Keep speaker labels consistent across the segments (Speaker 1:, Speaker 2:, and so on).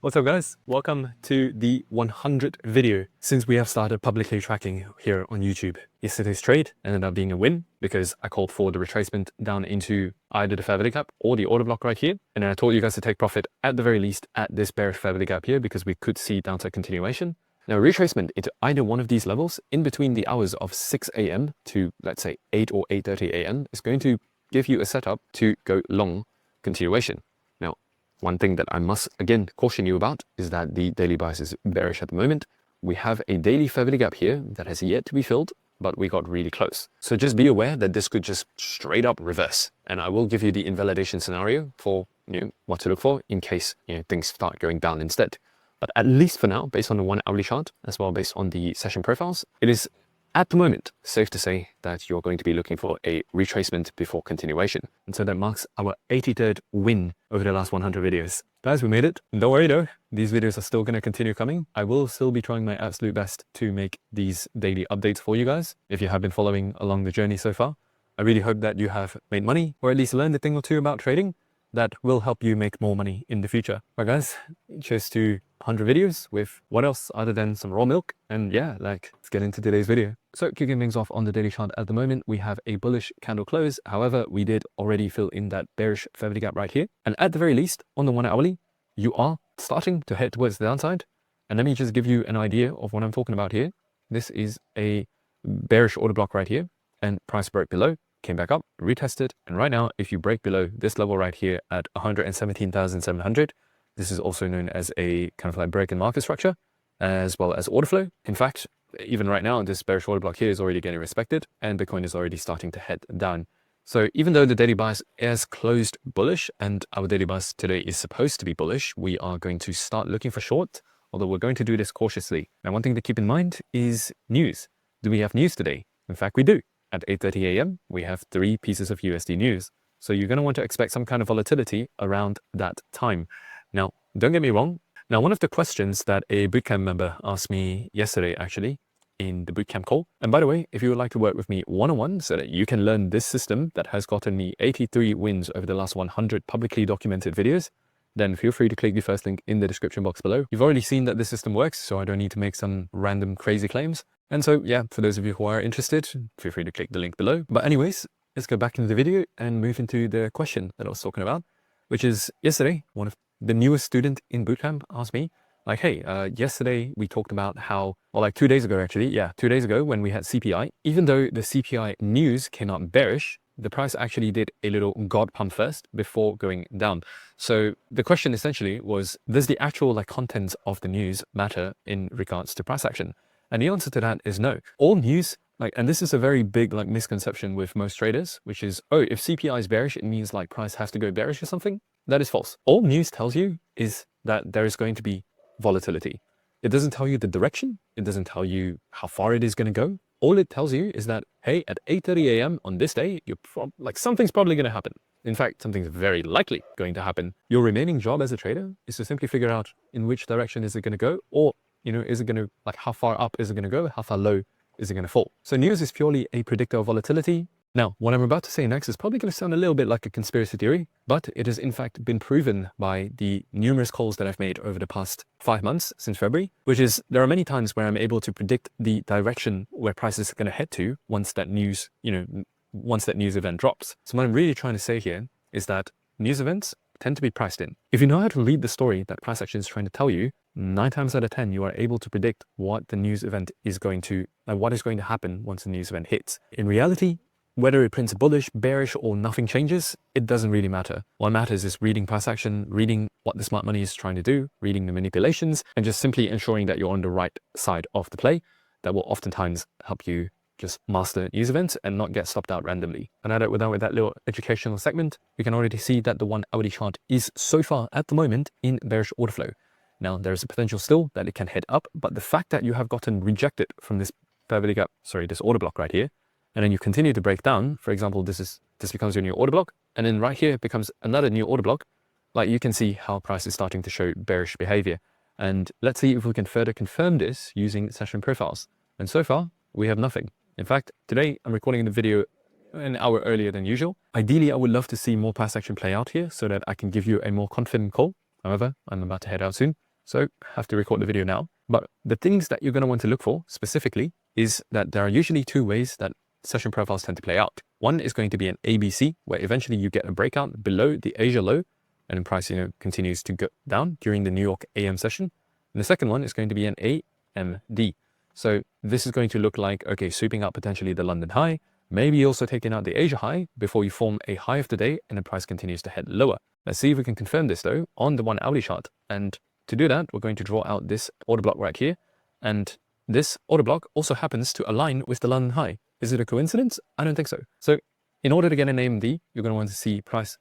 Speaker 1: What's up guys? Welcome to the 100th video since we have started publicly tracking here on YouTube. Yesterday's trade ended up being a win because I called for the retracement down into either the fair value gap or the order block right here. And then I told you guys to take profit at the very least at this bearish fair value gap here because we could see downside continuation. Now retracement into either one of these levels in between the hours of 6 a.m. to let's say 8 or 8:30 a.m. is going to give you a setup to go long continuation. Now, one thing that I must again caution you about is that the daily bias is bearish at the moment. We have a daily fair value gap here that has yet to be filled, but we got really close. So just be aware that this could just straight up reverse. And I will give you the invalidation scenario for what to look for in case things start going down instead. But at least for now, based on the 1 hourly chart, as well based on the session profiles, it is at the moment safe to say that you're going to be looking for a retracement before continuation. And so that marks our 83rd win over the last 100 videos. Guys, we made it. Don't worry though, these videos are still going to continue coming. I will still be trying my absolute best to make these daily updates for you guys. If you have been following along the journey so far, I really hope that you have made money or at least learned a thing or two about trading that will help you make more money in the future. Right guys, cheers to 100 videos with what else other than some raw milk. And yeah, let's get into today's video. So kicking things off on the daily chart at the moment, we have a bullish candle close. However, we did already fill in that bearish fair value gap right here. And at the very least, on the 1 hourly, you are starting to head towards the downside. And let me just give you an idea of what I'm talking about here. This is a bearish order block right here, and price broke below, came back up, retested, and right now, if you break below this level right here at 117,700, this is also known as a kind of like break in market structure, as well as order flow. In fact, even right now, this bearish order block here is already getting respected, and Bitcoin is already starting to head down. So even though the daily bias is closed bullish, and our daily bias today is supposed to be bullish, we are going to start looking for short, although we're going to do this cautiously. Now, one thing to keep in mind is news. Do we have news today? In fact, we do. At 8:30 a.m., we have 3 pieces of USD news. So you're going to want to expect some kind of volatility around that time. Now, don't get me wrong. Now, one of the questions that a Bootcamp member asked me yesterday, actually, in the Bootcamp call. And by the way, if you would like to work with me one-on-one so that you can learn this system that has gotten me 83 wins over the last 100 publicly documented videos, then feel free to click the first link in the description box below. You've already seen that this system works, so I don't need to make some random crazy claims. And so, yeah, for those of you who are interested, feel free to click the link below. But anyways, let's go back into the video and move into the question that I was talking about, which is yesterday, one of the newest student in Bootcamp asked me, like, hey, yesterday we talked about how, or like 2 days ago, actually, yeah, 2 days ago when we had CPI, even though the CPI news came out bearish, the price actually did a little God pump first before going down. So the question essentially was, does the actual contents of the news matter in regards to price action? And the answer to that is no. All news, and this is a very big misconception with most traders, which is, oh, if CPI is bearish, it means price has to go bearish or something. That is false. All news tells you is that there is going to be volatility. It doesn't tell you the direction. It doesn't tell you how far it is going to go. All it tells you is that, hey, at 8:30 a.m. on this day, something's probably going to happen. In fact, something's very likely going to happen. Your remaining job as a trader is to simply figure out in which direction is it going to go, or is it going to, how far up is it going to go? How far low is it going to fall? So news is purely a predictor of volatility. Now, what I'm about to say next is probably going to sound a little bit like a conspiracy theory, but it has in fact been proven by the numerous calls that I've made over the past 5 months since February, which is there are many times where I'm able to predict the direction where prices are going to head to once that news, once that news event drops. So what I'm really trying to say here is that news events tend to be priced in. If you know how to read the story that price action is trying to tell you, 9 times out of 10, you are able to predict what the news event is going to, what is going to happen once the news event hits. In reality, whether it prints bullish, bearish, or nothing changes, it doesn't really matter. What matters is reading price action, reading what the smart money is trying to do, reading the manipulations, and just simply ensuring that you're on the right side of the play. That will oftentimes help you just master news events and not get stopped out randomly. And now that we're done with that little educational segment, we can already see that the 1 hourly chart is so far at the moment in bearish order flow. Now, there's a potential still that it can head up, but the fact that you have gotten rejected from this fair value gap, this order block right here, and then you continue to break down, for example, this becomes your new order block, and then right here it becomes another new order block, you can see how price is starting to show bearish behavior. And let's see if we can further confirm this using session profiles. And so far, we have nothing. In fact, today I'm recording the video an hour earlier than usual. Ideally, I would love to see more price action play out here so that I can give you a more confident call. However, I'm about to head out soon. So have to record the video now. But the things that you're going to want to look for specifically is that there are usually two ways that session profiles tend to play out. One is going to be an ABC, where eventually you get a breakout below the Asia low, and then price continues to go down during the New York AM session. And the second one is going to be an AMD. So this is going to look like, okay, sweeping out potentially the London high, maybe also taking out the Asia high before you form a high of the day and the price continues to head lower. Let's see if we can confirm this though on the 1 hourly chart. And to do that, we're going to draw out this order block right here. And this order block also happens to align with the London high. Is it a coincidence? I don't think so. So in order to get an AMD, you're going to want to see price,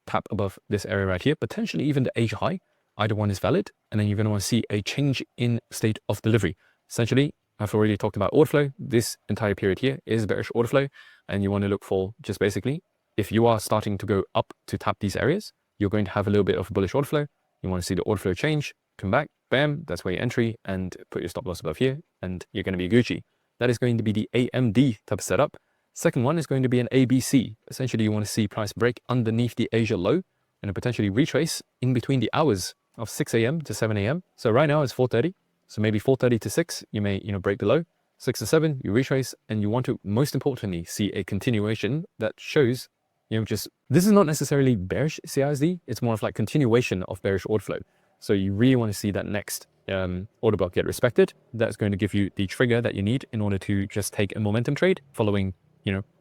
Speaker 1: tap above this area right here, potentially even the Asia high. Either one is valid. And then you're going to want to see a change in state of delivery. Essentially, I've already talked about order flow. This entire period here is bearish order flow. And you want to look for just basically, if you are starting to go up to tap these areas, you're going to have a little bit of bullish order flow. You want to see the order flow change, come back, bam, that's where you entry and put your stop loss above here. And you're going to be Gucci. That is going to be the AMD type of setup. Second one is going to be an ABC. Essentially, you want to see price break underneath the Asia low and potentially retrace in between the hours of 6 a.m. to 7 a.m. So right now it's 4:30. So maybe 4:30 to 6, you may, break the low. 6 to 7, you retrace, and you want to, most importantly, see a continuation that shows, this is not necessarily bearish CISD. It's more of like continuation of bearish order flow. So you really want to see that next order block get respected. That's going to give you the trigger that you need in order to just take a momentum trade following,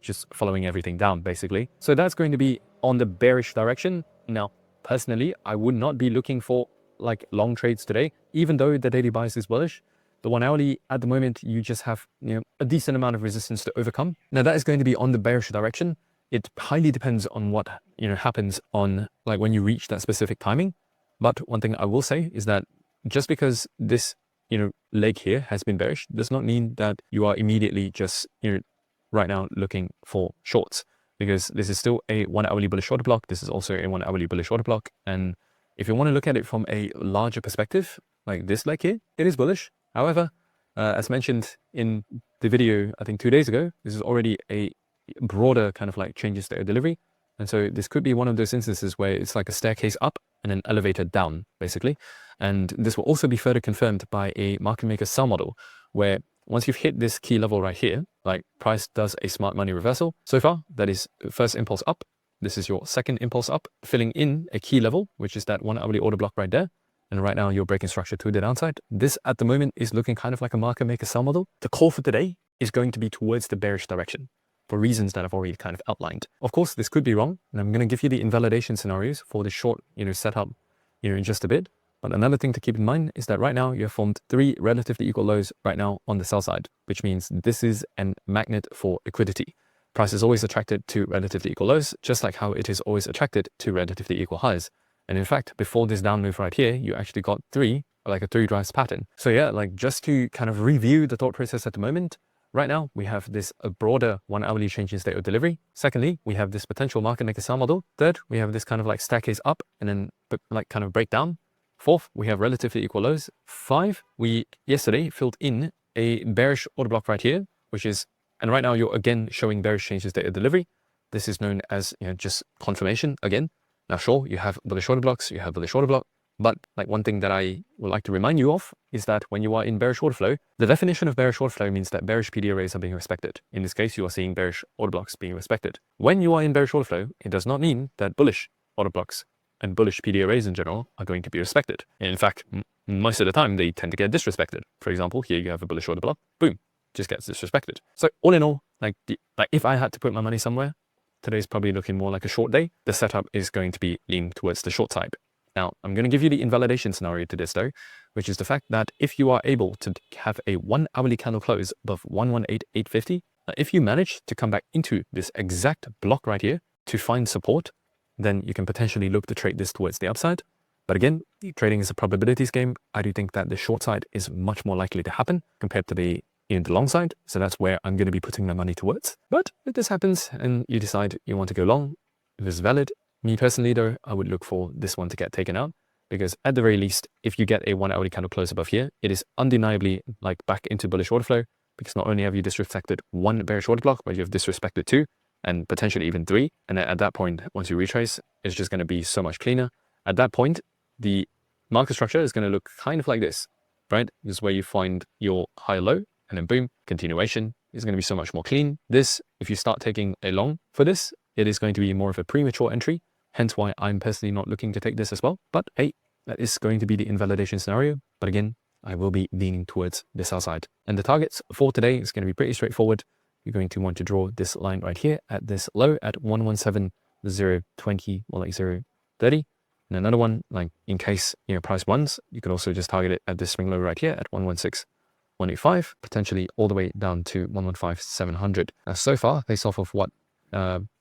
Speaker 1: just following everything down basically. So that's going to be on the bearish direction. Now, personally, I would not be looking for like long trades today, even though the daily bias is bullish. The 1 hourly at the moment, you just have, a decent amount of resistance to overcome. Now that is going to be on the bearish direction. It highly depends on what, happens on like when you reach that specific timing. But one thing I will say is that just because this, leg here has been bearish does not mean that you are immediately just, right now looking for shorts, because this is still a 1 hourly bullish order block. This is also a 1 hourly bullish order block. And if you want to look at it from a larger perspective, like this leg here, it is bullish. However, as mentioned in the video, I think 2 days ago, this is already a broader kind of like change in state of delivery. And so this could be one of those instances where it's like a staircase up and an elevator down, basically. And this will also be further confirmed by a market maker sell model, where once you've hit this key level right here, like price does a smart money reversal. So far, that is first impulse up. This is your second impulse up, filling in a key level, which is that 1 hourly order block right there. And right now you're breaking structure to the downside. This at the moment is looking kind of like a market maker sell model. The call for today is going to be towards the bearish direction for reasons that I've already kind of outlined. Of course, this could be wrong. And I'm going to give you the invalidation scenarios for the short, setup, in just a bit. But another thing to keep in mind is that right now you have formed 3 relatively equal lows right now on the sell side, which means this is a magnet for liquidity. Price is always attracted to relatively equal lows, just like how it is always attracted to relatively equal highs. And in fact, before this down move right here, you actually got 3, like a 3 drives pattern. So yeah, like just to kind of review the thought process at the moment, right now we have this broader 1 hourly change in state of delivery. Secondly, we have this potential market maker sell model. Third, we have this kind of like staircase up and then like kind of breakdown. Fourth, we have relatively equal lows. 5, we yesterday filled in a bearish order block right here, which is, and right now you're again showing bearish change in state of delivery. This is known as, just confirmation again. Now, sure, you have bullish order blocks, you have bullish order block, but like one thing that I would like to remind you of is that when you are in bearish order flow, the definition of bearish order flow means that bearish PD arrays are being respected. In this case, you are seeing bearish order blocks being respected. When you are in bearish order flow, it does not mean that bullish order blocks and bullish PD arrays in general are going to be respected. In fact, most of the time, they tend to get disrespected. For example, here you have a bullish order block, boom, just gets disrespected. So all in all, like if I had to put my money somewhere, today's probably looking more like a short day. The setup is going to be leaning towards the short side. Now, I'm going to give you the invalidation scenario to this though, which is the fact that if you are able to have a 1 hourly candle close above 118.850, if you manage to come back into this exact block right here to find support, then you can potentially look to trade this towards the upside. But again, trading is a probabilities game. I do think that the short side is much more likely to happen compared to the long side. So that's where I'm going to be putting my money towards. But if this happens and you decide you want to go long, if it's valid, me personally though, I would look for this one to get taken out, because at the very least, if you get a 1 hourly candle close above here, it is undeniably like back into bullish order flow, because not only have you disrespected 1 bearish order block, but you have disrespected 2 and potentially even 3. And then at that point, once you retrace, it's just going to be so much cleaner. At that point, the market structure is going to look kind of like this, right? This is where you find your high low, and then boom, continuation is going to be so much more clean. This, if you start taking a long for this, it is going to be more of a premature entry, hence why I'm personally not looking to take this as well. But hey, that is going to be the invalidation scenario. But again, I will be leaning towards the sell side. And the targets for today is going to be pretty straightforward. You're going to want to draw this line right here at this low at 117.020 or like 0.30. And another one, like in case, price runs, you can also just target it at this swing low right here at 116.185, potentially all the way down to 115.700. Now, so far, based off of what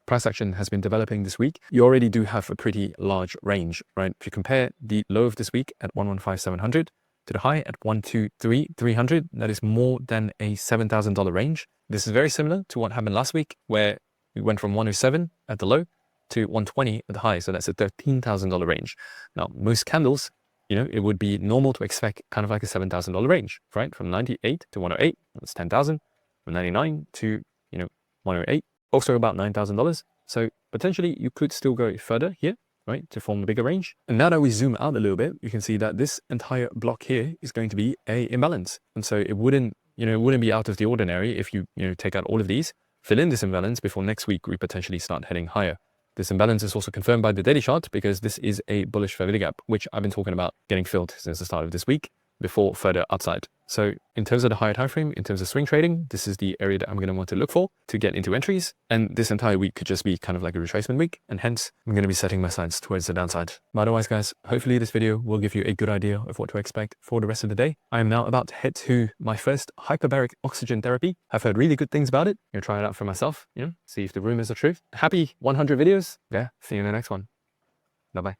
Speaker 1: price action has been developing this week, you already do have a pretty large range, right? If you compare the low of this week at 115.700 to the high at 123.300, that is more than a $7,000 range. This is very similar to what happened last week, where we went from 107 at the low to 120 at the high. So that's a $13,000 range. Now, most candles, it would be normal to expect kind of like a $7,000 range, right? From 98 to 108, that's 10,000. From 99 to, 108, also about $9,000. So potentially you could still go further here, right, to form a bigger range. And now that we zoom out a little bit, you can see that this entire block here is going to be a imbalance. And so it wouldn't be out of the ordinary if you, take out all of these, fill in this imbalance before next week we potentially start heading higher. This imbalance is also confirmed by the daily chart because this is a bullish fair value gap, which I've been talking about getting filled since the start of this week before further upside. So in terms of the higher time frame, in terms of swing trading, this is the area that I'm going to want to look for to get into entries. And this entire week could just be kind of like a retracement week. And hence, I'm going to be setting my sights towards the downside. But otherwise, guys, hopefully this video will give you a good idea of what to expect for the rest of the day. I am now about to head to my first hyperbaric oxygen therapy. I've heard really good things about it. I'm going to try it out for myself, see if the rumors are true. Happy 100 videos. Yeah, see you in the next one. Bye-bye.